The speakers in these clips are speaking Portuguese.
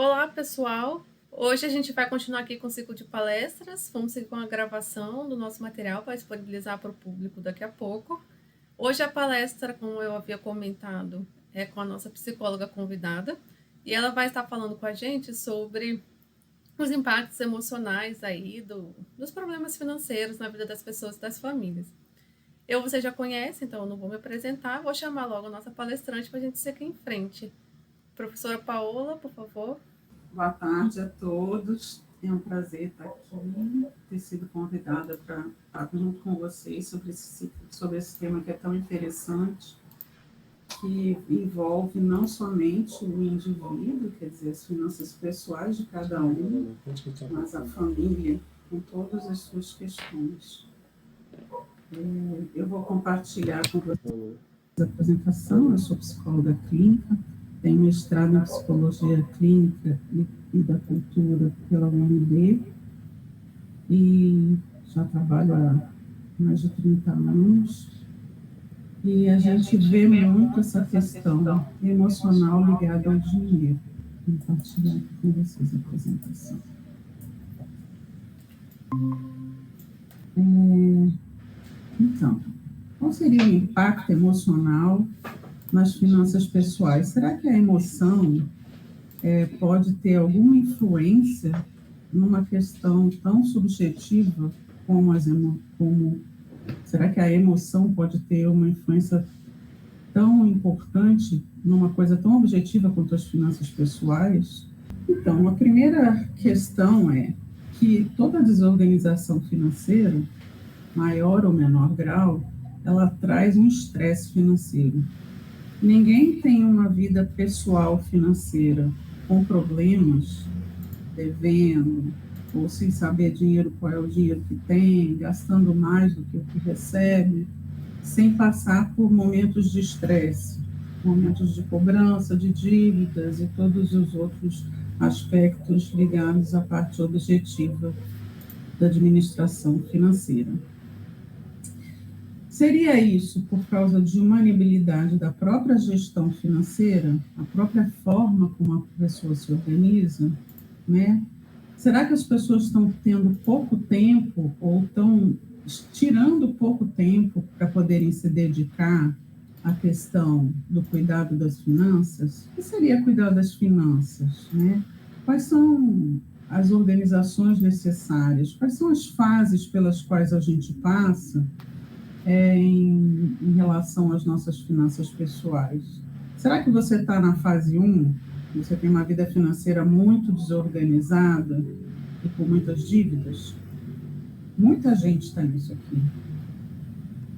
Olá, pessoal! Hoje a gente vai continuar aqui com o ciclo de palestras. Vamos seguir com a gravação do nosso material para disponibilizar para o público daqui a pouco. Hoje a palestra, como eu havia comentado, é com a nossa psicóloga convidada e ela vai estar falando com a gente sobre os impactos emocionais aí dos problemas financeiros na vida das pessoas e das famílias. Você já conhece, então eu não vou me apresentar, vou chamar logo a nossa palestrante para a gente seguir em frente. Professora Paola, por favor. Boa tarde a todos. É um prazer estar aqui, ter sido convidada para estar junto com vocês sobre esse tema que é tão interessante, que envolve não somente o indivíduo, quer dizer, as finanças pessoais de cada um, mas a família, com todas as suas questões. Eu vou compartilhar com vocês a apresentação. Eu sou psicóloga clínica, tenho mestrado em psicologia clínica e da cultura pela UNB e já trabalho há mais de 30 anos. E a gente vê muito essa questão emocional ligada ao dinheiro. Vou compartilhar aqui com vocês a apresentação. Então, qual seria o impacto emocional nas finanças pessoais? Será que a emoção pode ter alguma influência numa questão tão subjetiva como será que a emoção pode ter uma influência tão importante numa coisa tão objetiva quanto as finanças pessoais? Então, a primeira questão é que toda desorganização financeira, maior ou menor grau, ela traz um estresse financeiro. Ninguém tem uma vida pessoal financeira com problemas, devendo, ou sem saber qual é o dinheiro que tem, gastando mais do que o que recebe, sem passar por momentos de estresse, momentos de cobrança, de dívidas e todos os outros aspectos ligados à parte objetiva da administração financeira. Seria isso por causa de uma inabilidade da própria gestão financeira, a própria forma como a pessoa se organiza, né? Será que as pessoas estão tendo pouco tempo ou estão tirando pouco tempo para poderem se dedicar à questão do cuidado das finanças? O que seria cuidar das finanças, né? Quais são as organizações necessárias? Quais são as fases pelas quais a gente passa em relação às nossas finanças pessoais? Será que você está na fase 1? Você tem uma vida financeira muito desorganizada e com muitas dívidas? Muita gente está nisso aqui.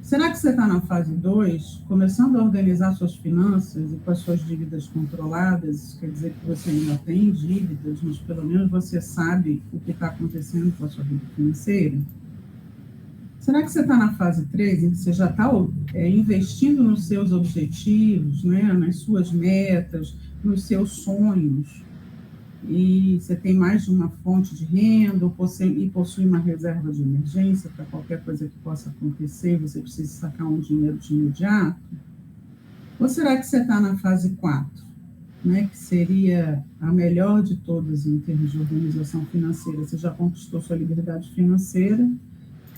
Será que você está na fase 2, começando a organizar suas finanças e com as suas dívidas controladas? Quer dizer que você ainda tem dívidas, mas pelo menos você sabe o que está acontecendo com a sua vida financeira? Será que você está na fase 3, em que você já está investindo nos seus objetivos, né, nas suas metas, nos seus sonhos, e você tem mais de uma fonte de renda, e possui uma reserva de emergência para qualquer coisa que possa acontecer, você precisa sacar um dinheiro de imediato? Ou será que você está na fase 4, né, que seria a melhor de todas em termos de organização financeira? Você já conquistou sua liberdade financeira,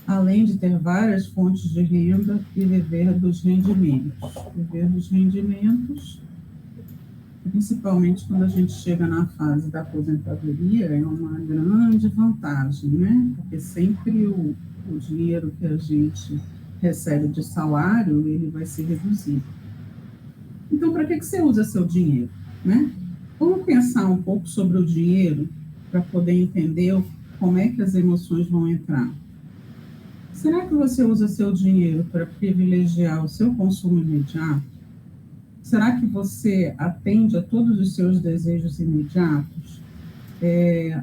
além de ter várias fontes de renda e viver dos rendimentos. Viver dos rendimentos, principalmente quando a gente chega na fase da aposentadoria, é uma grande vantagem, né? Porque sempre o dinheiro que a gente recebe de salário, ele vai ser reduzido. Então, para que você usa seu dinheiro, né? Vamos pensar um pouco sobre o dinheiro para poder entender como é que as emoções vão entrar. Será que você usa seu dinheiro para privilegiar o seu consumo imediato? Será que você atende a todos os seus desejos imediatos?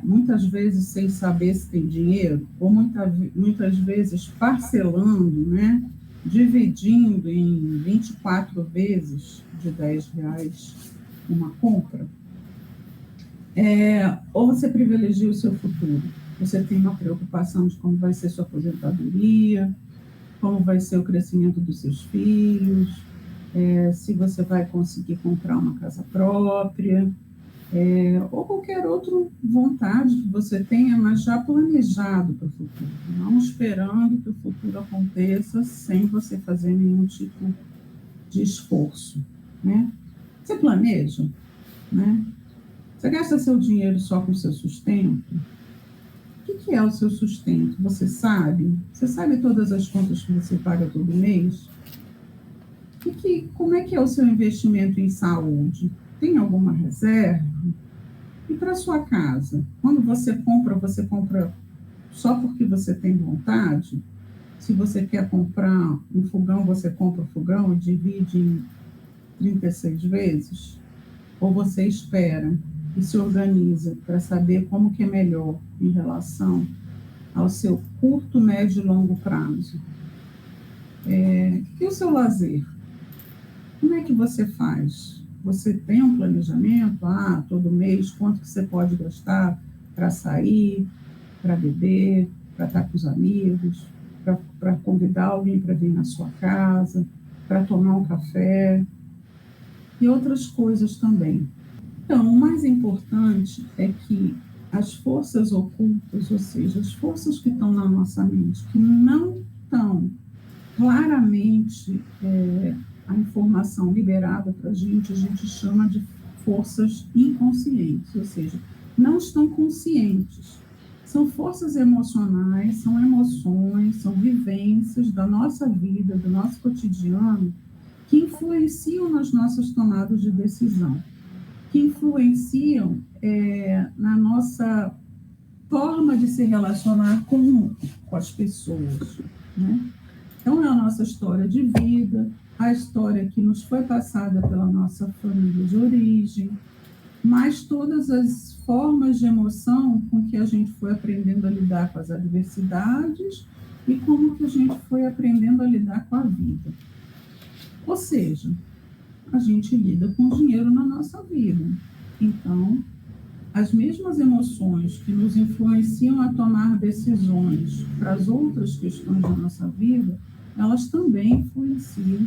Muitas vezes sem saber se tem dinheiro, ou muitas vezes parcelando, né? Dividindo em 24 vezes de R$10 uma compra. Ou você privilegia o seu futuro? Você tem uma preocupação de como vai ser sua aposentadoria, como vai ser o crescimento dos seus filhos, se você vai conseguir comprar uma casa própria. ou qualquer outra vontade que você tenha, mas já planejado para o futuro, não esperando que o futuro aconteça sem você fazer nenhum tipo de esforço, né? Você planeja, né? Você gasta seu dinheiro só com o seu sustento? O que é o seu sustento? Você sabe? Você sabe todas as contas que você paga todo mês? Como é que é o seu investimento em saúde? Tem alguma reserva? E para sua casa? Quando você compra só porque você tem vontade? Se você quer comprar um fogão, você compra o fogão e divide em 36 vezes? Ou você espera e se organiza para saber como que é melhor em relação ao seu curto, médio e longo prazo? E o seu lazer? Como é que você faz? Você tem um planejamento? Todo mês, quanto que você pode gastar para sair, para beber, para estar com os amigos, para convidar alguém para vir na sua casa, para tomar um café e outras coisas também. Então, o mais importante é que as forças ocultas, ou seja, as forças que estão na nossa mente, que não estão claramente a informação liberada para a gente chama de forças inconscientes, ou seja, não estão conscientes. São forças emocionais, são emoções, são vivências da nossa vida, do nosso cotidiano, que influenciam nas nossas tomadas de decisão, que influenciam na nossa forma de se relacionar com as pessoas, né? Então, é a nossa história de vida, a história que nos foi passada pela nossa família de origem, mas todas as formas de emoção com que a gente foi aprendendo a lidar com as adversidades e como que a gente foi aprendendo a lidar com a vida. Ou seja, a gente lida com o dinheiro na nossa vida. Então, as mesmas emoções que nos influenciam a tomar decisões para as outras questões da nossa vida, elas também influenciam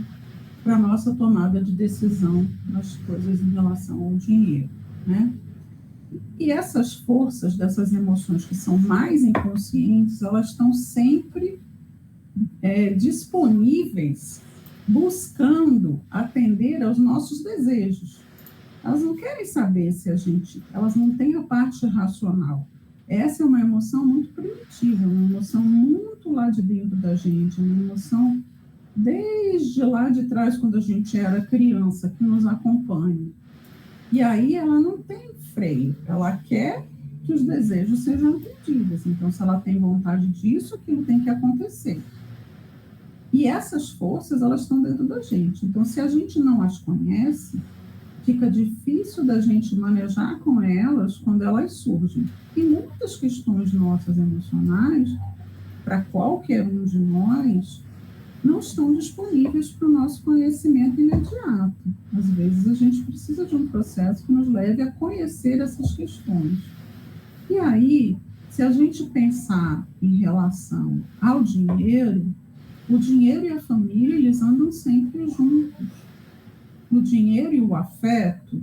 para a nossa tomada de decisão nas coisas em relação ao dinheiro, né? E essas forças dessas emoções que são mais inconscientes, elas estão sempre disponíveis, buscando atender aos nossos desejos. Elas não querem saber se elas não têm a parte racional. Essa é uma emoção muito primitiva, uma emoção muito lá de dentro da gente, uma emoção desde lá de trás, quando a gente era criança, que nos acompanha. E aí ela não tem freio, ela quer que os desejos sejam atendidos. Então, se ela tem vontade disso, aquilo tem que acontecer. E essas forças, elas estão dentro da gente. Então, se a gente não as conhece, fica difícil da gente manejar com elas quando elas surgem. E muitas questões nossas emocionais, para qualquer um de nós, não estão disponíveis para o nosso conhecimento imediato. Às vezes, a gente precisa de um processo que nos leve a conhecer essas questões. E aí, se a gente pensar em relação ao dinheiro, o dinheiro e a família, eles andam sempre juntos. O dinheiro e o afeto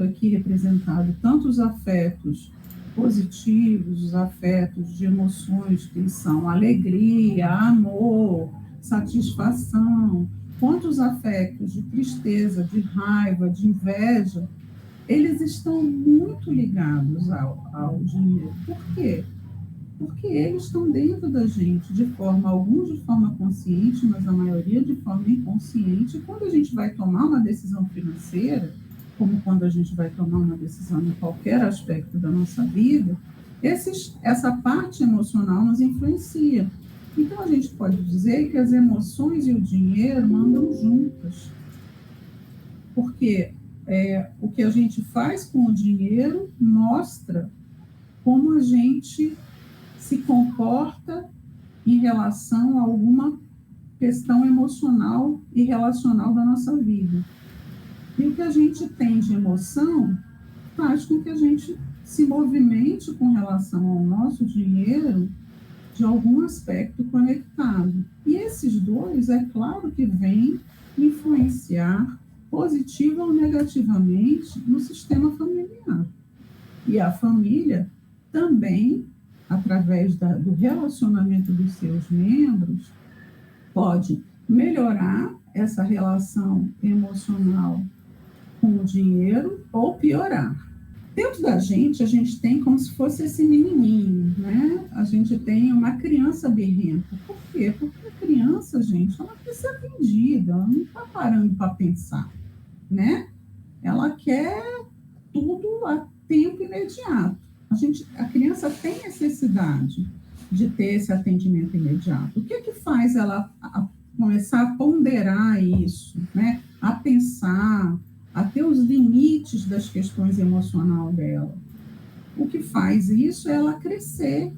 aqui representado, tanto os afetos positivos, os afetos de emoções que são alegria, amor, satisfação, quanto os afetos de tristeza, de raiva, de inveja, eles estão muito ligados ao dinheiro. Por quê? Porque eles estão dentro da gente, alguns de forma consciente, mas a maioria de forma inconsciente. E quando a gente vai tomar uma decisão financeira, como quando a gente vai tomar uma decisão em qualquer aspecto da nossa vida, essa parte emocional nos influencia. Então, a gente pode dizer que as emoções e o dinheiro andam juntas. Porque o que a gente faz com o dinheiro mostra como a gente se comporta em relação a alguma questão emocional e relacional da nossa vida. E o que a gente tem de emoção faz com que a gente se movimente com relação ao nosso dinheiro de algum aspecto conectado. E esses dois, é claro que vêm influenciar positiva ou negativamente no sistema familiar. E a família também, através do relacionamento dos seus membros, pode melhorar essa relação emocional com o dinheiro ou piorar. Dentro da gente, a gente tem como se fosse esse menininho, né? A gente tem uma criança birrenta. Por quê? Porque a criança, gente, ela quer ser atendida, ela não está parando para pensar, né? Ela quer tudo a tempo imediato. A criança tem necessidade de ter esse atendimento imediato. O que faz ela começar a ponderar isso, né? A pensar, a ter os limites das questões emocionais dela? O que faz isso é ela crescer,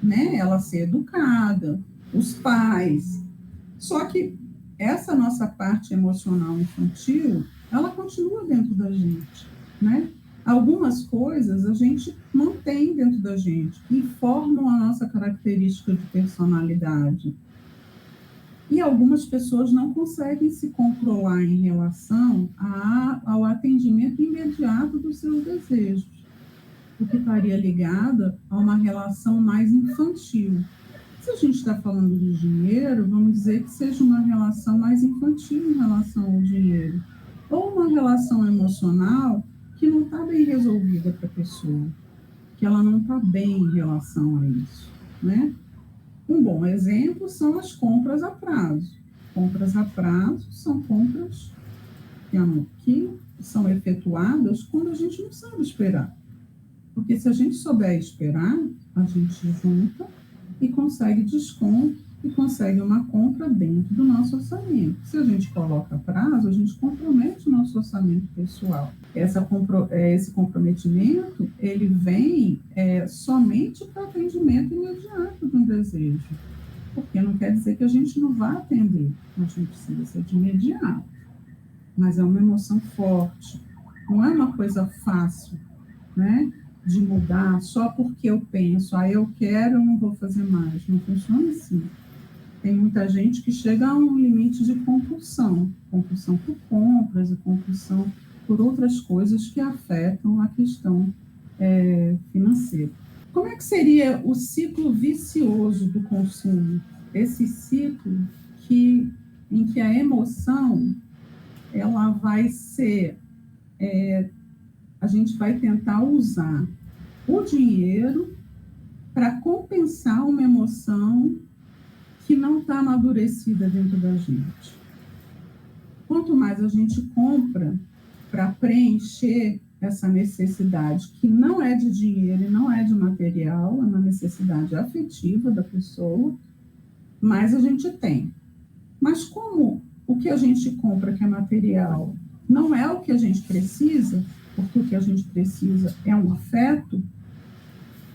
né? Ela ser educada, os pais. Só que essa nossa parte emocional infantil, ela continua dentro da gente, né? Algumas coisas a gente mantém dentro da gente e formam a nossa característica de personalidade. E algumas pessoas não conseguem se controlar em relação ao atendimento imediato dos seus desejos, o que estaria ligada a uma relação mais infantil. Se a gente está falando de dinheiro, vamos dizer que seja uma relação mais infantil em relação ao dinheiro, ou uma relação emocional que não está bem resolvida para a pessoa, que ela não está bem em relação a isso, né? Um bom exemplo são as compras a prazo. Compras a prazo são compras que são efetuadas quando a gente não sabe esperar. Porque se a gente souber esperar, a gente junta e consegue desconto e consegue uma compra dentro do nosso orçamento. Se a gente coloca prazo, a gente compromete o nosso orçamento pessoal. Esse comprometimento, ele vem somente para atendimento imediato de um desejo. Porque não quer dizer que a gente não vá atender, a gente precisa ser de imediato. Mas é uma emoção forte, não é uma coisa fácil, né? De mudar só porque eu penso, eu quero, eu não vou fazer mais. Não funciona assim. Tem muita gente que chega a um limite de compulsão por compras e compulsão por outras coisas que afetam a questão financeira. Como é que seria o ciclo vicioso do consumo? Esse ciclo em que a emoção ela vai ser... a gente vai tentar usar o dinheiro para compensar uma emoção que não está amadurecida dentro da gente. Quanto mais a gente compra para preencher essa necessidade, que não é de dinheiro e não é de material, é uma necessidade afetiva da pessoa, mais a gente tem. Mas como o que a gente compra, que é material, não é o que a gente precisa, porque o que a gente precisa é um afeto,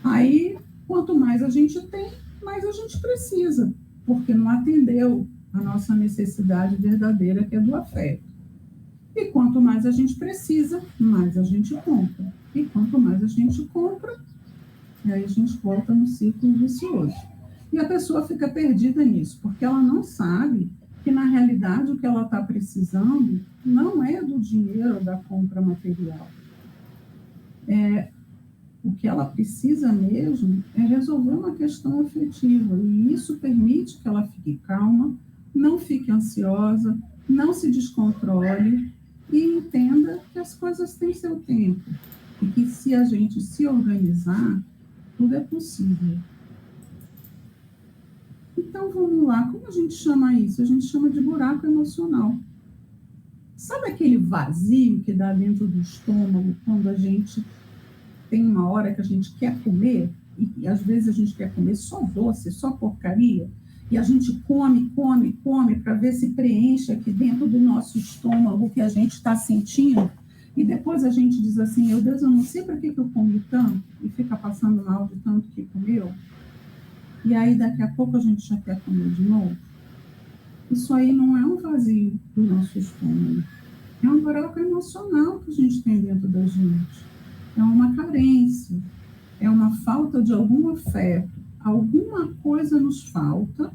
aí, quanto mais a gente tem, mais a gente precisa, porque não atendeu a nossa necessidade verdadeira, que é do afeto. E quanto mais a gente precisa, mais a gente compra. E quanto mais a gente compra, aí a gente volta no ciclo vicioso. E a pessoa fica perdida nisso, porque ela não sabe que, na realidade, o que ela está precisando não é do dinheiro ou da compra material. O que ela precisa mesmo é resolver uma questão afetiva, e isso permite que ela fique calma, não fique ansiosa, não se descontrole e entenda que as coisas têm seu tempo e que, se a gente se organizar, tudo é possível. Então, vamos lá. Como a gente chama isso? A gente chama de buraco emocional. Sabe aquele vazio que dá dentro do estômago quando a gente tem uma hora que a gente quer comer, e às vezes a gente quer comer só doce, só porcaria, e a gente come para ver se preenche aqui dentro do nosso estômago o que a gente está sentindo, e depois a gente diz assim, meu Deus, eu não sei para que eu comi tanto, e fica passando mal de tanto que comeu, e aí daqui a pouco a gente já quer comer de novo. Isso aí não é um vazio do nosso estômago, é um buraco emocional que a gente tem dentro da gente. É uma carência, é uma falta de algum afeto. Alguma coisa nos falta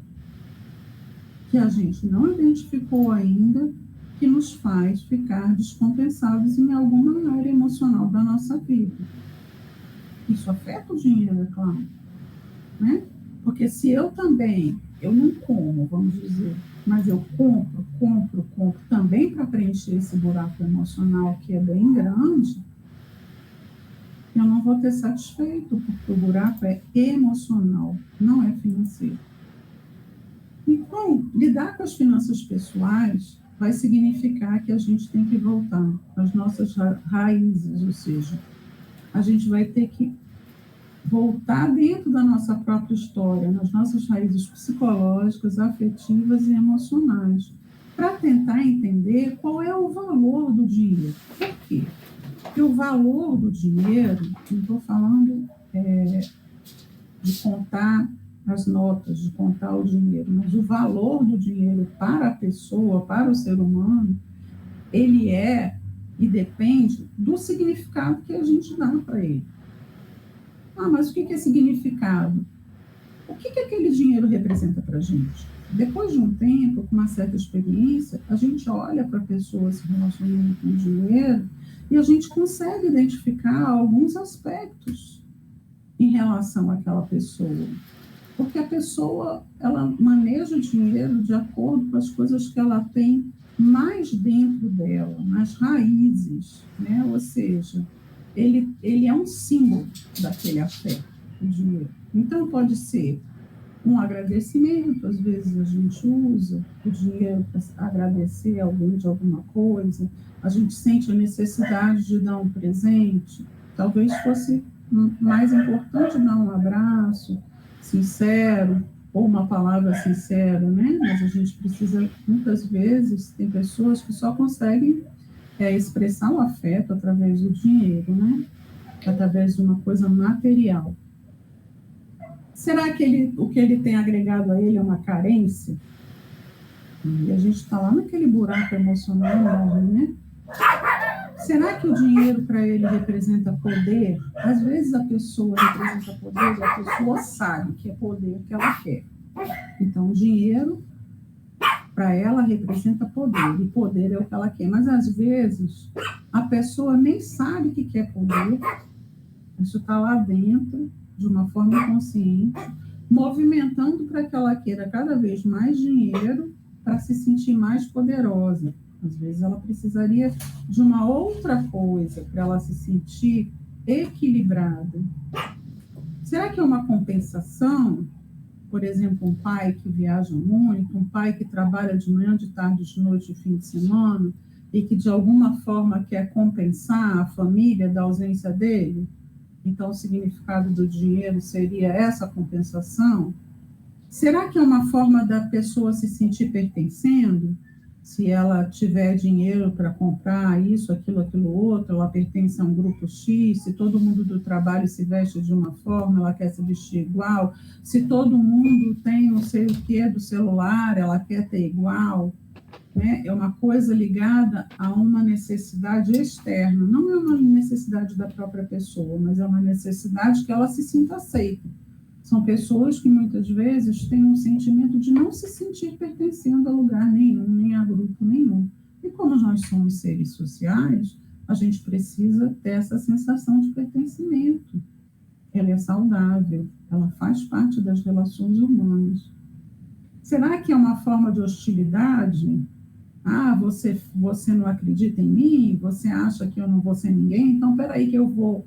que a gente não identificou ainda, que nos faz ficar descompensados em alguma área emocional da nossa vida. Isso afeta o dinheiro, é claro, né? Porque se eu não como, vamos dizer, mas eu compro também para preencher esse buraco emocional que é bem grande, eu não vou ter satisfeito, porque o buraco é emocional, não é financeiro. Então, lidar com as finanças pessoais vai significar que a gente tem que voltar às nossas raízes, ou seja, a gente vai ter que voltar dentro da nossa própria história, nas nossas raízes psicológicas, afetivas e emocionais, para tentar entender qual é o valor do dinheiro. Por quê? Porque o valor do dinheiro, não estou falando de contar as notas, de contar o dinheiro, mas o valor do dinheiro para a pessoa, para o ser humano, ele é e depende do significado que a gente dá para ele. Mas o que é significado? O que aquele dinheiro representa para a gente? Depois de um tempo, com uma certa experiência, a gente olha para a pessoa se relacionando com o dinheiro e a gente consegue identificar alguns aspectos em relação àquela pessoa. Porque a pessoa, ela maneja o dinheiro de acordo com as coisas que ela tem mais dentro dela, nas raízes, né? Ou seja, ele é um símbolo daquele afeto, o dinheiro. Então, pode ser um agradecimento, às vezes a gente usa o dinheiro para agradecer alguém de alguma coisa, a gente sente a necessidade de dar um presente, talvez fosse mais importante dar um abraço sincero, ou uma palavra sincera, né? Mas a gente precisa, muitas vezes, tem pessoas que só conseguem expressar o afeto através do dinheiro, né? Através de uma coisa material. Será que o que ele tem agregado a ele é uma carência? E a gente está lá naquele buraco emocional, né? Será que o dinheiro para ele representa poder? Às vezes a pessoa representa poder e a pessoa sabe que é poder que ela quer. Então, o dinheiro para ela representa poder, e poder é o que ela quer. Mas, às vezes, a pessoa nem sabe que quer poder, isso está lá dentro, de uma forma inconsciente, movimentando para que ela queira cada vez mais dinheiro para se sentir mais poderosa. Às vezes ela precisaria de uma outra coisa para ela se sentir equilibrada. Será que é uma compensação? Por exemplo, um pai que viaja muito, um pai que trabalha de manhã, de tarde, de noite, de fim de semana, e que de alguma forma quer compensar a família da ausência dele? Então, o significado do dinheiro seria essa compensação? Será que é uma forma da pessoa se sentir pertencendo? Se ela tiver dinheiro para comprar isso, aquilo, outro, ela pertence a um grupo X, se todo mundo do trabalho se veste de uma forma, ela quer se vestir igual, se todo mundo tem não sei o que do celular, ela quer ter igual, né? É uma coisa ligada a uma necessidade externa, não é uma necessidade da própria pessoa, mas é uma necessidade que ela se sinta aceita. São pessoas que muitas vezes têm um sentimento de não se sentir pertencendo a lugar nenhum, nem a grupo nenhum. E como nós somos seres sociais, a gente precisa ter essa sensação de pertencimento. Ela é saudável, ela faz parte das relações humanas. Será que é uma forma de hostilidade? Você não acredita em mim? Você acha que eu não vou ser ninguém? Então, peraí que eu vou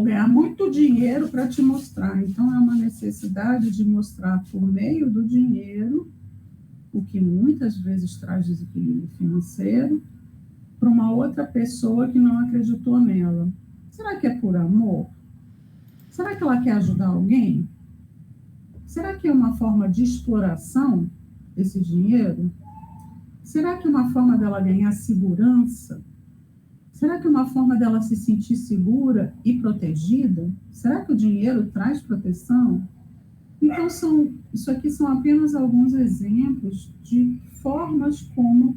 ganhar muito dinheiro para te mostrar. Então, é uma necessidade de mostrar por meio do dinheiro, o que muitas vezes traz desequilíbrio financeiro, para uma outra pessoa que não acreditou nela. Será que é por amor? Será que ela quer ajudar alguém? Será que é uma forma de exploração esse dinheiro? Será que é uma forma dela ganhar segurança? Será que é uma forma dela se sentir segura e protegida? Será que o dinheiro traz proteção? Então, isso aqui são apenas alguns exemplos de formas como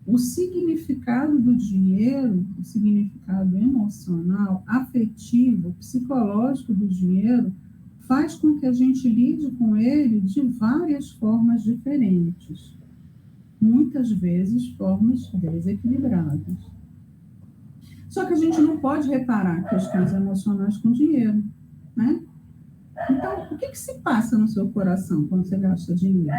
o significado do dinheiro, o significado emocional, afetivo, psicológico do dinheiro, faz com que a gente lide com ele de várias formas diferentes. muitas vezes, formas desequilibradas. Só que a gente não pode reparar questões emocionais com dinheiro, né? Então, o que se passa no seu coração quando você gasta dinheiro?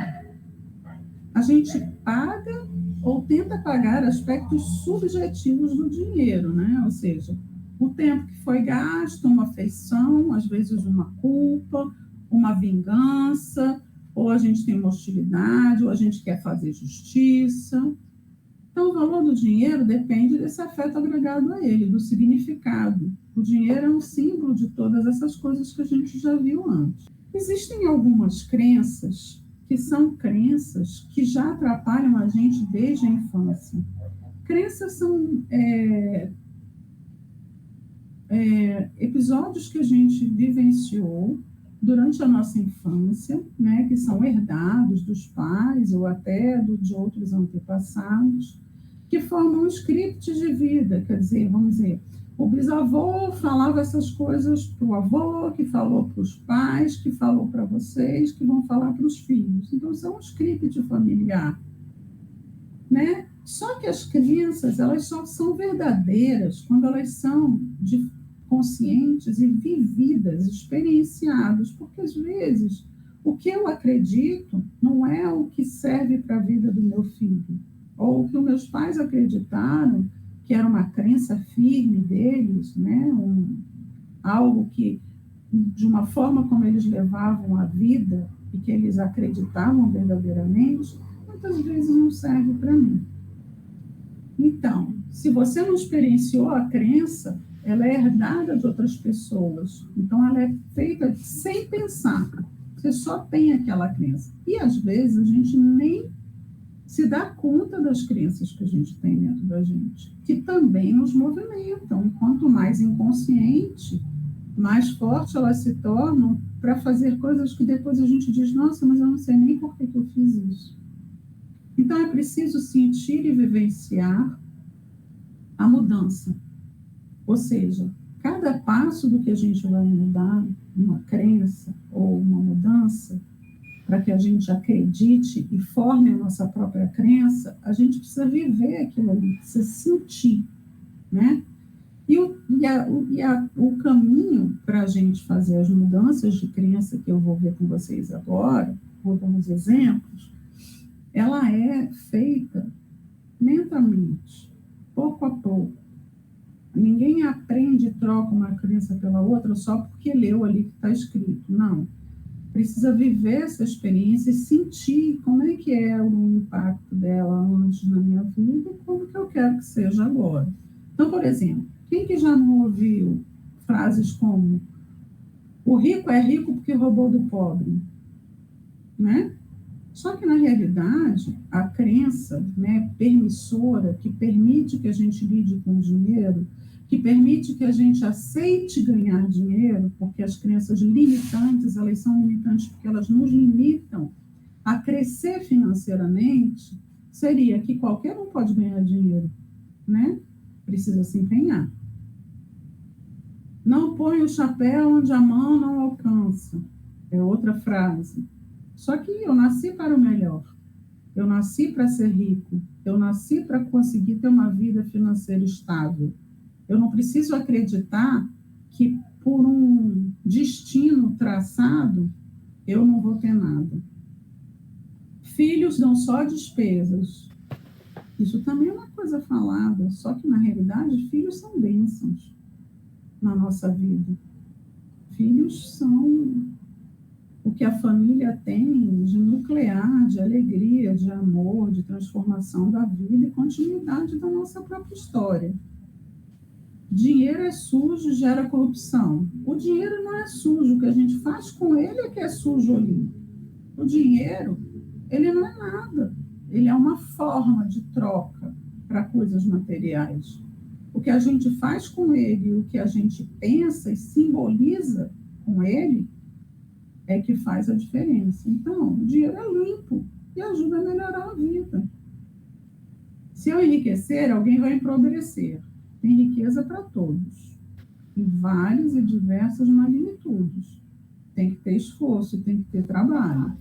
A gente paga ou tenta pagar aspectos subjetivos do dinheiro, né? Ou seja, o tempo que foi gasto, uma afeição, às vezes uma culpa, uma vingança, ou a gente tem uma hostilidade, ou a gente quer fazer justiça. Então, o valor do dinheiro depende desse afeto agregado a ele, do significado. O dinheiro é um símbolo de todas essas coisas que a gente já viu antes. Existem algumas crenças que são crenças que já atrapalham a gente desde a infância. Crenças são episódios que a gente vivenciou durante a nossa infância, né, que são herdados dos pais ou até de outros antepassados, que formam um script de vida, quer dizer, vamos dizer, o bisavô falava essas coisas para o avô, que falou para os pais, que falou para vocês, que vão falar para os filhos. Então, são um script familiar, né? Só que as crenças, elas só são verdadeiras quando elas são conscientes e vividas, experienciadas, porque às vezes o que eu acredito não é o que serve para a vida do meu filho, ou o que os meus pais acreditaram que era uma crença firme deles, né? Algo que, de uma forma como eles levavam a vida e que eles acreditavam verdadeiramente, muitas vezes não serve para mim. Então, se você não experienciou a crença, ela é herdada de outras pessoas. Então, ela é feita sem pensar. Você só tem aquela crença. E, às vezes, a gente nem se dá conta das crenças que a gente tem dentro da gente, que também nos movimentam. E quanto mais inconsciente, mais forte elas se tornam para fazer coisas que depois a gente diz, nossa, mas eu não sei nem por que eu fiz isso. Então, é preciso sentir e vivenciar a mudança. Ou seja, cada passo do que a gente vai mudar, uma crença ou uma mudança, para que a gente acredite e forme a nossa própria crença, a gente precisa viver aquilo ali, precisa sentir, né? E o caminho para a gente fazer as mudanças de crença, que eu vou ver com vocês agora, vou dar uns exemplos, ela é feita lentamente, pouco a pouco. Ninguém aprende e troca uma crença pela outra só porque leu ali que está escrito. Não. Precisa viver essa experiência e sentir como é que é o impacto dela antes na minha vida e como que eu quero que seja agora. Então, por exemplo, quem que já não ouviu frases como o rico é rico porque roubou do pobre, né? Só que, na realidade, a crença, né, permissora, que permite que a gente lide com o dinheiro, que permite que a gente aceite ganhar dinheiro, porque as crenças limitantes, elas são limitantes porque elas nos limitam a crescer financeiramente, seria que qualquer um pode ganhar dinheiro, né? Precisa se empenhar. Não põe o chapéu onde a mão não alcança. É outra frase. Só que eu nasci para o melhor. Eu nasci para ser rico. Eu nasci para conseguir ter uma vida financeira estável. Eu não preciso acreditar que por um destino traçado eu não vou ter nada. Filhos dão só despesas. Isso também é uma coisa falada, só que na realidade filhos são bênçãos na nossa vida. Filhos são o que a família tem de nuclear, de alegria, de amor, de transformação da vida e continuidade da nossa própria história. Dinheiro é sujo, gera corrupção. O dinheiro não é sujo, o que a gente faz com ele é que é sujo ou limpo. O dinheiro, ele não é nada. Ele é uma forma de troca para coisas materiais. O que a gente faz com ele, o que a gente pensa e simboliza com ele, é que faz a diferença. Então, o dinheiro é limpo e ajuda a melhorar a vida. Se eu enriquecer, alguém vai empobrecer. Tem riqueza para todos, em várias e diversas magnitudes. Tem que ter esforço, tem que ter trabalho.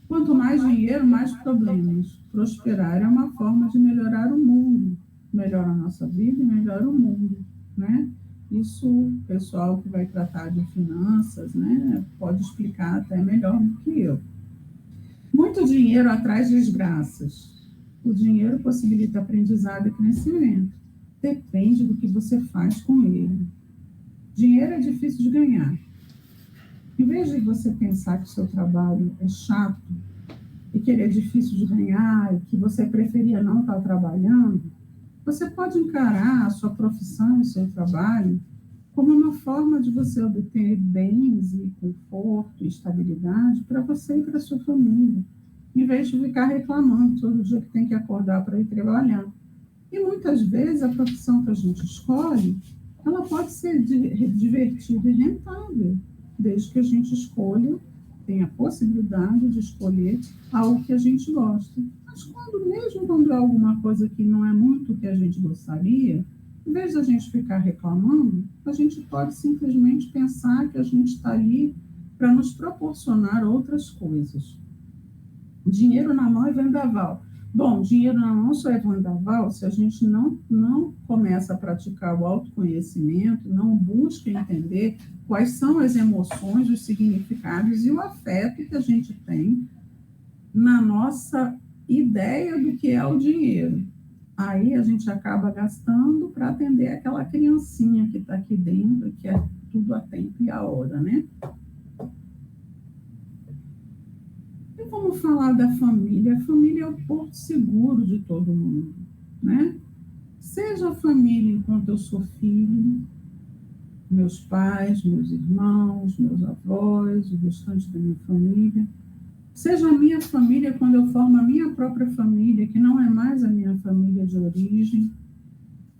Quanto mais dinheiro, mais problemas. Prosperar é uma forma de melhorar o mundo. Melhora a nossa vida e melhora o mundo, né? Isso o pessoal que vai tratar de finanças, né, pode explicar até melhor do que eu. Muito dinheiro atrai desgraças. O dinheiro possibilita aprendizado e crescimento. Depende do que você faz com ele. Dinheiro é difícil de ganhar. Em vez de você pensar que o seu trabalho é chato e que ele é difícil de ganhar e que você preferia não estar trabalhando, você pode encarar a sua profissão e o seu trabalho como uma forma de você obter bens e conforto e estabilidade para você e para a sua família, em vez de ficar reclamando todo dia que tem que acordar para ir trabalhar. E muitas vezes a profissão que a gente escolhe, ela pode ser divertida e rentável, desde que a gente escolha, tenha a possibilidade de escolher algo que a gente gosta. Mas mesmo quando é alguma coisa que não é muito o que a gente gostaria, em vez de a gente ficar reclamando, a gente pode simplesmente pensar que a gente está ali para nos proporcionar outras coisas. Dinheiro na mão é vendaval. Bom, dinheiro na mão só é vendaval se a gente não começa a praticar o autoconhecimento, não busca entender quais são as emoções, os significados e o afeto que a gente tem na nossa ideia do que é o dinheiro. Aí a gente acaba gastando para atender aquela criancinha que está aqui dentro, que é tudo a tempo e a hora, né? E vamos falar da família. A família é o porto seguro de todo mundo, né? Seja a família enquanto eu sou filho, meus pais, meus irmãos, meus avós, o restante da minha família. Seja a minha família quando eu formo a minha própria família, que não é mais a minha família de origem.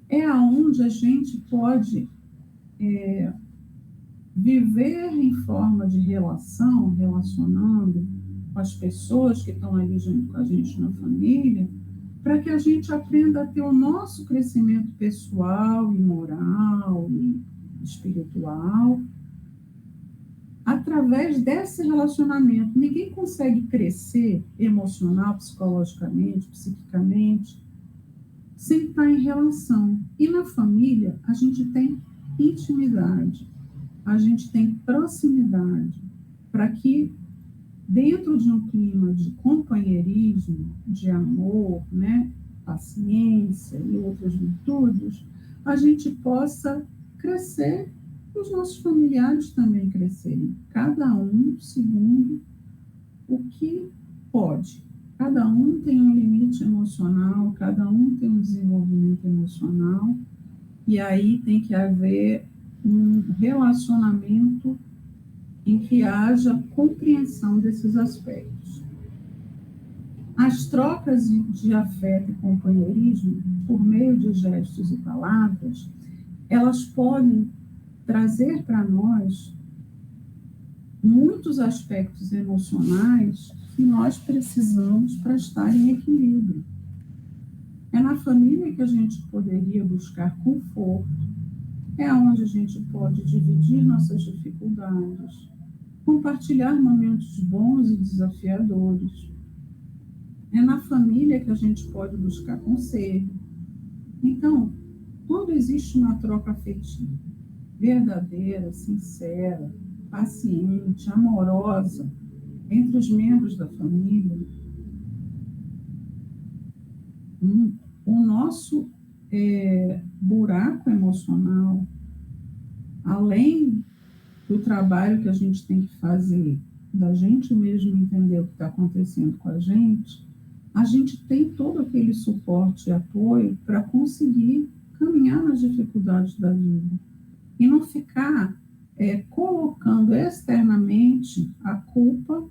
É aonde a gente pode viver em forma de relação, relacionando com as pessoas que estão ali junto com a gente na família, para que a gente aprenda a ter o nosso crescimento pessoal e moral e espiritual através desse relacionamento. Ninguém consegue crescer emocional, psicologicamente, psiquicamente, sem estar em relação. E na família, a gente tem intimidade, a gente tem proximidade, para que dentro de um clima de companheirismo, de amor, né, paciência e outras virtudes, a gente possa crescer e os nossos familiares também crescerem, cada um segundo o que pode. Cada um tem um limite emocional, cada um tem um desenvolvimento emocional, e aí tem que haver um relacionamento em que haja compreensão desses aspectos. As trocas de afeto e companheirismo, por meio de gestos e palavras, elas podem trazer para nós muitos aspectos emocionais que nós precisamos para estar em equilíbrio. É na família que a gente poderia buscar conforto, é onde a gente pode dividir nossas dificuldades, compartilhar momentos bons e desafiadores. É na família que a gente pode buscar conselho. Então, quando existe uma troca afetiva, verdadeira, sincera, paciente, amorosa, entre os membros da família, o nosso buraco emocional, além do trabalho que a gente tem que fazer, da gente mesmo entender o que está acontecendo com a gente tem todo aquele suporte e apoio para conseguir caminhar nas dificuldades da vida. E não ficar colocando externamente a culpa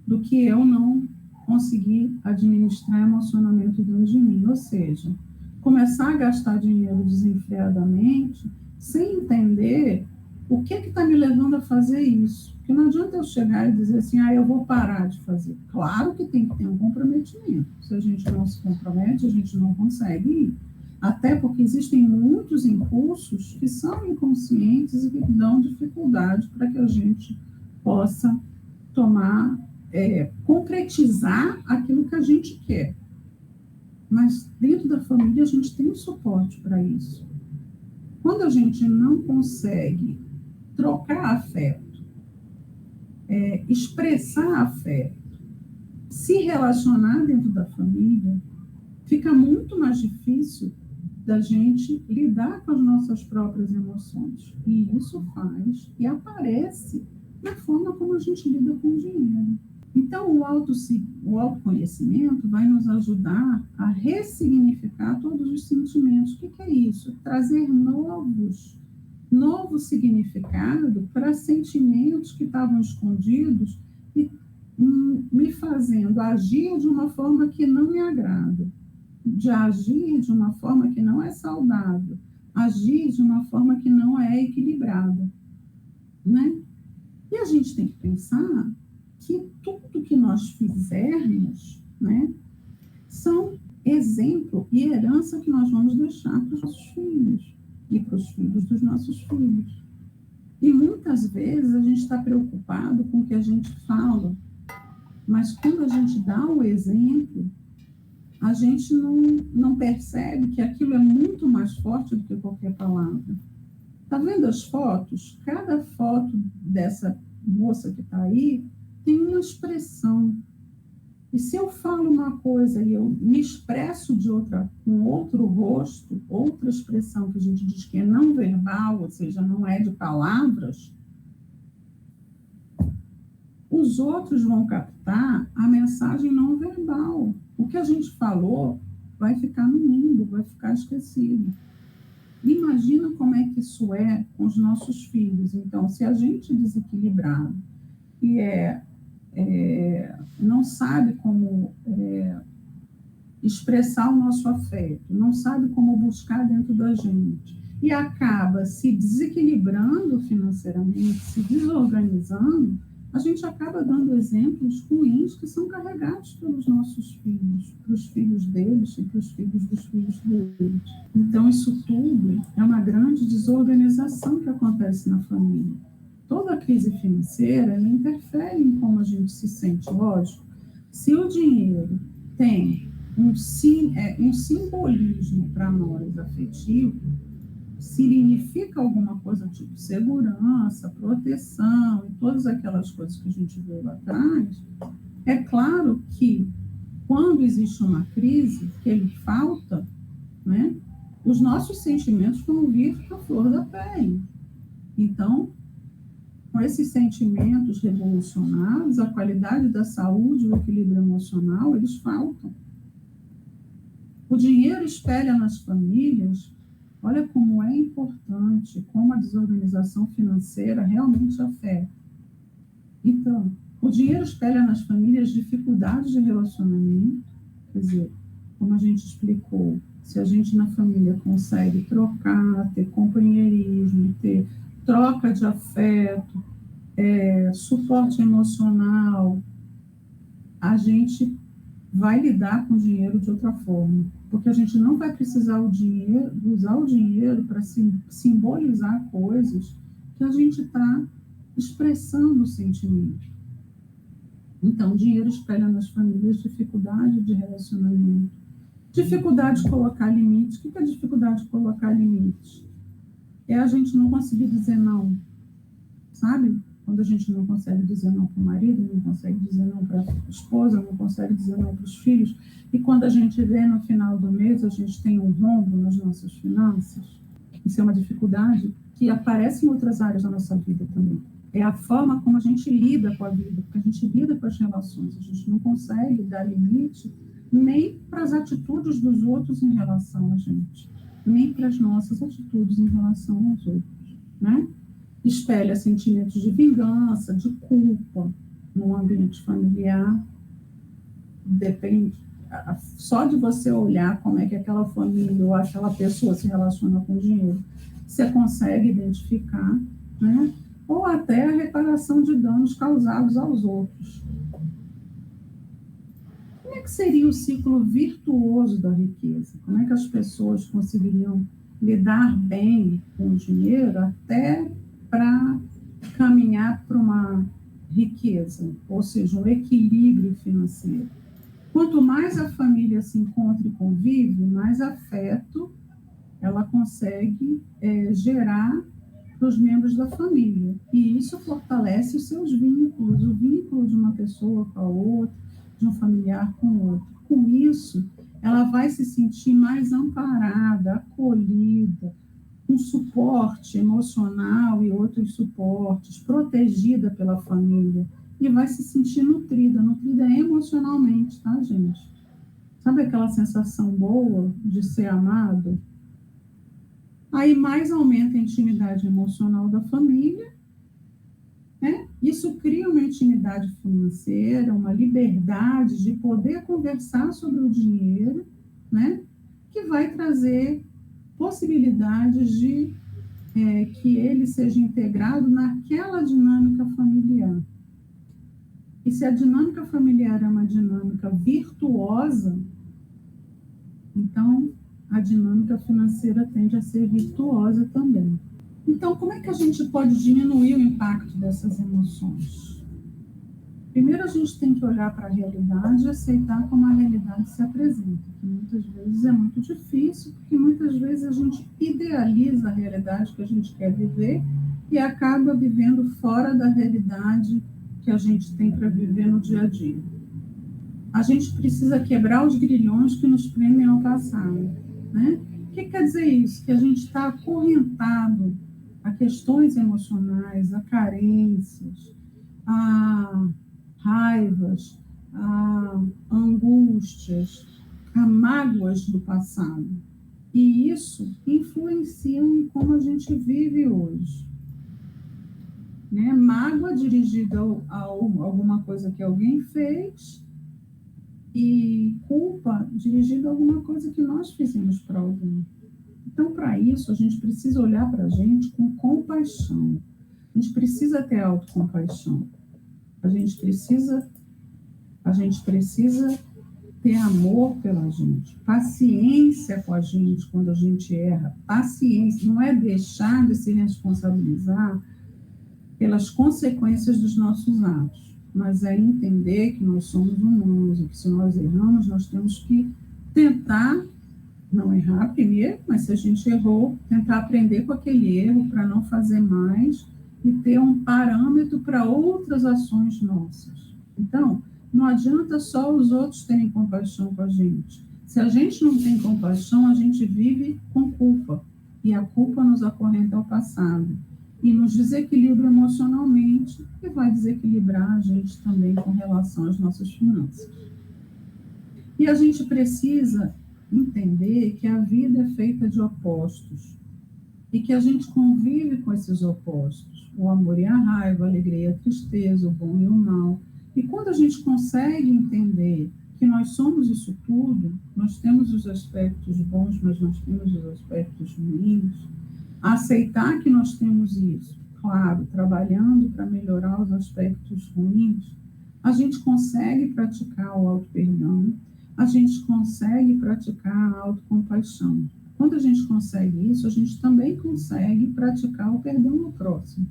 do que eu não consegui administrar emocionalmente dentro de mim. Ou seja, começar a gastar dinheiro desenfreadamente, sem entender o que está me levando a fazer isso. Porque não adianta eu chegar e dizer assim, eu vou parar de fazer. Claro que tem que ter um comprometimento. Se a gente não se compromete, a gente não consegue ir. Até porque existem muitos impulsos que são inconscientes e que dão dificuldade para que a gente possa tomar concretizar aquilo que a gente quer. Mas dentro da família a gente tem um suporte para isso. Quando a gente não consegue trocar afeto, expressar afeto, se relacionar dentro da família, fica muito mais difícil da gente lidar com as nossas próprias emoções. E isso faz e aparece na forma como a gente lida com o dinheiro. Então, o autoconhecimento vai nos ajudar a ressignificar todos os sentimentos. O que é isso? Trazer novo significado para sentimentos que estavam escondidos e me fazendo agir de uma forma que não me agrada, de agir de uma forma que não é saudável, agir de uma forma que não é equilibrada, né? E a gente tem que pensar que tudo que nós fizermos, né, são exemplo e herança que nós vamos deixar para os nossos filhos e para os filhos dos nossos filhos. E muitas vezes a gente está preocupado com o que a gente fala, mas quando a gente dá o exemplo, a gente não percebe que aquilo é muito mais forte do que qualquer palavra. Está vendo as fotos? Cada foto dessa moça que está aí tem uma expressão. E se eu falo uma coisa e eu me expresso com outro rosto, outra expressão que a gente diz que é não verbal, ou seja, não é de palavras, os outros vão captar a mensagem não verbal. O que a gente falou vai ficar no mundo, vai ficar esquecido. Imagina como é que isso é com os nossos filhos. Então, se a gente desequilibrado e não sabe como expressar o nosso afeto, não sabe como buscar dentro da gente, e acaba se desequilibrando financeiramente, se desorganizando, a gente acaba dando exemplos ruins que são carregados pelos nossos filhos, para os filhos deles e para os filhos dos filhos deles. Então, isso tudo é uma grande desorganização que acontece na família. Toda a crise financeira, ela interfere em como a gente se sente, lógico. Se o dinheiro tem um simbolismo para nós afetivo, significa alguma coisa tipo segurança, proteção e todas aquelas coisas que a gente viu lá atrás, é claro que quando existe uma crise, que ele falta, né, os nossos sentimentos vão vir à flor da pele. Então, com esses sentimentos revolucionados, a qualidade da saúde, o equilíbrio emocional, eles faltam. O dinheiro espelha nas famílias, olha como é importante, como a desorganização financeira realmente afeta. Então, o dinheiro espelha nas famílias dificuldades de relacionamento, quer dizer, como a gente explicou, se a gente na família consegue trocar, ter companheirismo, ter troca de afeto, suporte emocional, a gente vai lidar com o dinheiro de outra forma, porque a gente não vai precisar usar o dinheiro para simbolizar coisas que a gente está expressando o sentimento. Então, o dinheiro espelha nas famílias dificuldade de relacionamento, dificuldade de colocar limites. O que é a dificuldade de colocar limites? É a gente não conseguir dizer não, sabe? Quando a gente não consegue dizer não para o marido, não consegue dizer não para a esposa, não consegue dizer não para os filhos, e quando a gente vê no final do mês, a gente tem um rombo nas nossas finanças, isso é uma dificuldade que aparece em outras áreas da nossa vida também. É a forma como a gente lida com a vida, porque a gente lida com as relações, a gente não consegue dar limite nem para as atitudes dos outros em relação a gente, nem para as nossas atitudes em relação aos outros, né? Espelha sentimentos de vingança, de culpa no ambiente familiar. Depende, só de você olhar como é que aquela família ou aquela pessoa se relaciona com o dinheiro, você consegue identificar, né? Ou até a reparação de danos causados aos outros. Como é que seria o ciclo virtuoso da riqueza? Como é que as pessoas conseguiriam lidar bem com o dinheiro até para caminhar para uma riqueza, ou seja, um equilíbrio financeiro. Quanto mais a família se encontra e convive, mais afeto ela consegue gerar para os membros da família. E isso fortalece os seus vínculos, o vínculo de uma pessoa com a outra, de um familiar com o outro. Com isso, ela vai se sentir mais amparada, acolhida, com suporte emocional e outros suportes, protegida pela família, e vai se sentir nutrida emocionalmente, tá, gente? Sabe aquela sensação boa de ser amado? Aí mais aumenta a intimidade emocional da família, né? Isso cria uma intimidade financeira, uma liberdade de poder conversar sobre o dinheiro, né? Que vai trazer possibilidades de que ele seja integrado naquela dinâmica familiar. E se a dinâmica familiar é uma dinâmica virtuosa, então a dinâmica financeira tende a ser virtuosa também. Então, como é que a gente pode diminuir o impacto dessas emoções? Primeiro, a gente tem que olhar para a realidade e aceitar como a realidade se apresenta, que muitas vezes é muito difícil, porque muitas vezes a gente idealiza a realidade que a gente quer viver e acaba vivendo fora da realidade que a gente tem para viver no dia a dia. A gente precisa quebrar os grilhões que nos prendem ao passado, né? O que quer dizer isso? Que a gente está acorrentado a questões emocionais, a carências, a raivas, a angústias, a mágoas do passado. E isso influencia em como a gente vive hoje. Né? Mágoa dirigida a alguma coisa que alguém fez e culpa dirigida a alguma coisa que nós fizemos para alguém. Então, para isso, a gente precisa olhar para a gente com compaixão. A gente precisa ter autocompaixão. A gente precisa ter amor pela gente, paciência com a gente quando a gente erra. Paciência não é deixar de se responsabilizar pelas consequências dos nossos atos, mas é entender que nós somos humanos e que se nós erramos, nós temos que tentar não errar primeiro, mas se a gente errou, tentar aprender com aquele erro para não fazer mais e ter um parâmetro para outras ações nossas. Então, não adianta só os outros terem compaixão com a gente. Se a gente não tem compaixão, a gente vive com culpa. E a culpa nos acorrenta ao passado. E nos desequilibra emocionalmente e vai desequilibrar a gente também com relação às nossas finanças. E a gente precisa entender que a vida é feita de opostos e que a gente convive com esses opostos. O amor e a raiva, a alegria e a tristeza, o bom e o mal. E quando a gente consegue entender que nós somos isso tudo, nós temos os aspectos bons, mas nós temos os aspectos ruins, aceitar que nós temos isso, claro, trabalhando para melhorar os aspectos ruins, a gente consegue praticar o auto-perdão, a gente consegue praticar a autocompaixão. Quando a gente consegue isso, a gente também consegue praticar o perdão ao próximo.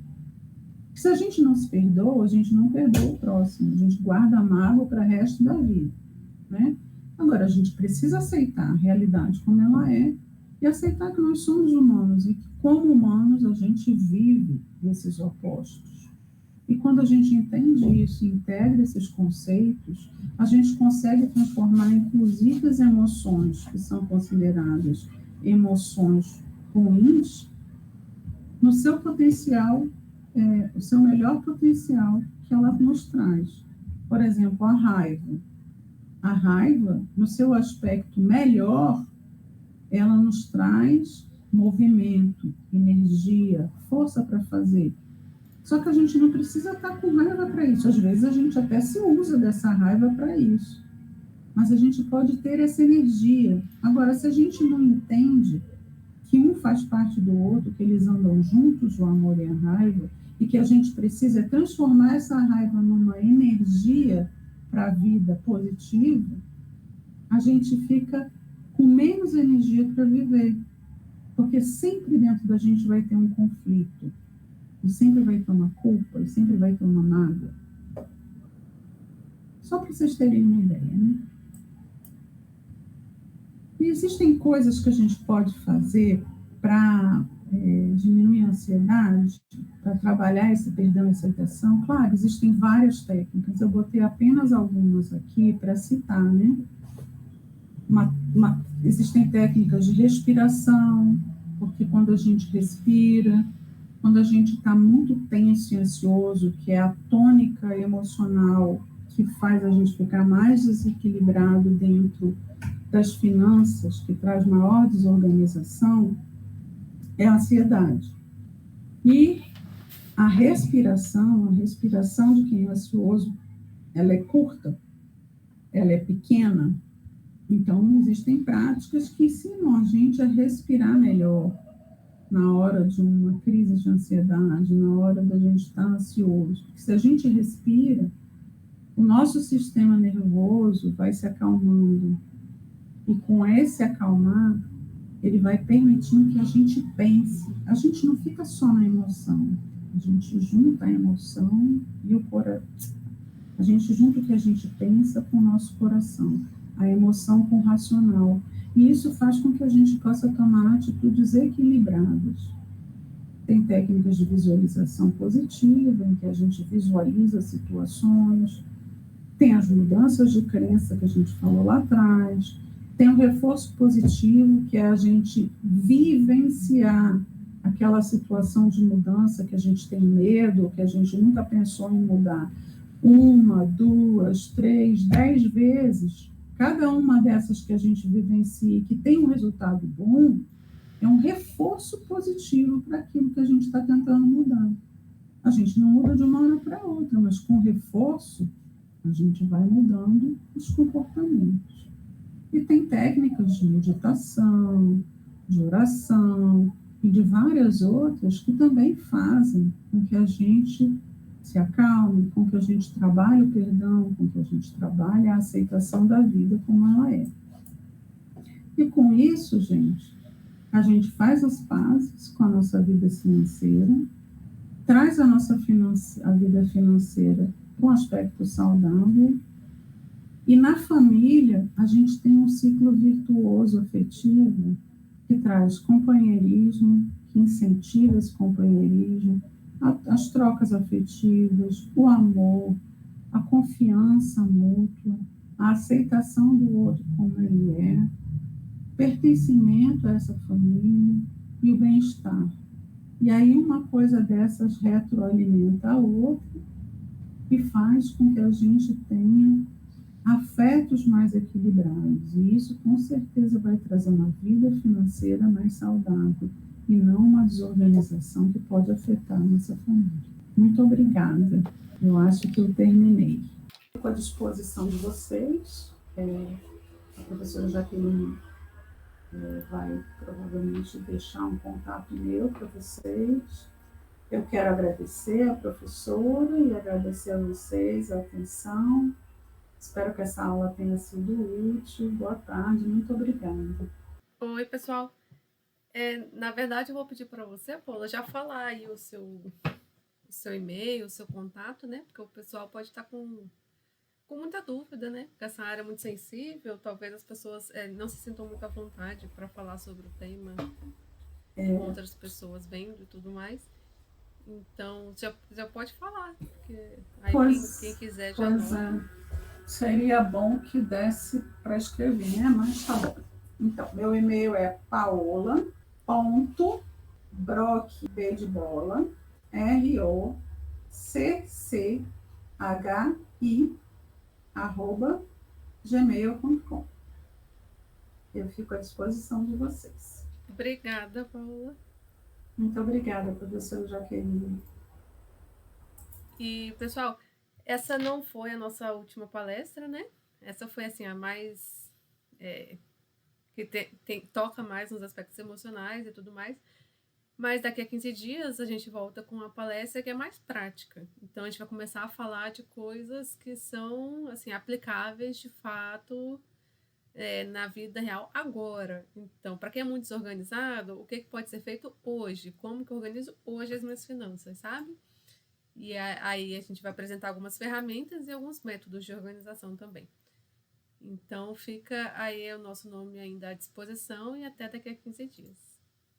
Se a gente não se perdoa, a gente não perdoa o próximo, a gente guarda a mágoa para o resto da vida, né? Agora, a gente precisa aceitar a realidade como ela é e aceitar que nós somos humanos e que, como humanos, a gente vive esses opostos. E quando a gente entende isso, integra esses conceitos, a gente consegue transformar, inclusive, as emoções que são consideradas emoções ruins no seu potencial, o seu melhor potencial que ela nos traz. Por exemplo, a raiva. A raiva, no seu aspecto melhor, ela nos traz movimento, energia, força para fazer. Só que a gente não precisa estar com raiva para isso. Às vezes a gente até se usa dessa raiva para isso. Mas a gente pode ter essa energia. Agora, se a gente não entende que um faz parte do outro, que eles andam juntos, o amor e a raiva, e que a gente precisa transformar essa raiva numa energia para a vida positiva, a gente fica com menos energia para viver. Porque sempre dentro da gente vai ter um conflito. E sempre vai ter uma culpa, e sempre vai ter uma mágoa. Só para vocês terem uma ideia, né? E existem coisas que a gente pode fazer para diminuir a ansiedade, para trabalhar esse perdão e aceitação. Claro, existem várias técnicas, eu botei apenas algumas aqui para citar, né? Existem técnicas de respiração, porque quando a gente respira, quando a gente está muito tenso e ansioso, que é a tônica emocional que faz a gente ficar mais desequilibrado dentro das finanças, que traz maior desorganização, é a ansiedade. E a respiração de quem é ansioso, ela é curta, ela é pequena. Então, existem práticas que ensinam a gente a respirar melhor na hora de uma crise de ansiedade, na hora da gente estar ansioso. Porque se a gente respira, o nosso sistema nervoso vai se acalmando. E com esse acalmar, ele vai permitindo que a gente pense. A gente não fica só na emoção. A gente junta a emoção e o coração. A gente junta o que a gente pensa com o nosso coração. A emoção com o racional. E isso faz com que a gente possa tomar atitudes equilibradas. Tem técnicas de visualização positiva, em que a gente visualiza situações. Tem as mudanças de crença que a gente falou lá atrás. Tem o reforço positivo, que é a gente vivenciar aquela situação de mudança que a gente tem medo, que a gente nunca pensou em mudar. 1, 2, 3, 10 vezes. Cada uma dessas que a gente vivencia, que tem um resultado bom, é um reforço positivo para aquilo que a gente está tentando mudar. A gente não muda de uma hora para outra, mas com reforço, a gente vai mudando os comportamentos. E tem técnicas de meditação, de oração e de várias outras que também fazem com que a gente se acalme, com que a gente trabalhe o perdão, com que a gente trabalhe a aceitação da vida como ela é. E com isso, gente, a gente faz as pazes com a nossa vida financeira, traz a nossa a vida financeira com um aspecto saudável, e na família a gente tem um ciclo virtuoso afetivo que traz companheirismo, que incentiva esse companheirismo, as trocas afetivas, o amor, a confiança mútua, a aceitação do outro como ele é, pertencimento a essa família e o bem-estar. E aí uma coisa dessas retroalimenta a outra e faz com que a gente tenha afetos mais equilibrados. E isso com certeza vai trazer uma vida financeira mais saudável e não uma desorganização que pode afetar a nossa família. Muito obrigada. Eu acho que eu terminei. Estou à disposição de vocês. A professora Jaqueline vai provavelmente deixar um contato meu para vocês. Eu quero agradecer à professora e agradecer a vocês a atenção. Espero que essa aula tenha sido útil. Boa tarde, muito obrigada. Oi, pessoal. Na verdade, eu vou pedir para você, Paula, já falar aí o seu e-mail, o seu contato, né? Porque o pessoal pode estar com muita dúvida, né? Porque essa área é muito sensível, talvez as pessoas não se sintam muito à vontade para falar sobre o tema com outras pessoas vendo e tudo mais. Então, já pode falar, porque aí quem quiser já anota. Seria bom que desse para escrever, né? Mas tá bom. Então, meu e-mail é paola.brock, B de bola, ROCCHI, @gmail.com. Eu fico à disposição de vocês. Obrigada, Paula. Muito obrigada, professora Jaqueline. E, pessoal, essa não foi a nossa última palestra, né? Essa foi, assim, a mais... que toca mais nos aspectos emocionais e tudo mais. Mas daqui a 15 dias a gente volta com uma palestra que é mais prática. Então, a gente vai começar a falar de coisas que são, assim, aplicáveis, de fato, na vida real agora. Então, para quem é muito desorganizado, o que pode ser feito hoje? Como que eu organizo hoje as minhas finanças, sabe? E aí a gente vai apresentar algumas ferramentas e alguns métodos de organização também. Então fica aí o nosso nome ainda à disposição e até daqui a 15 dias.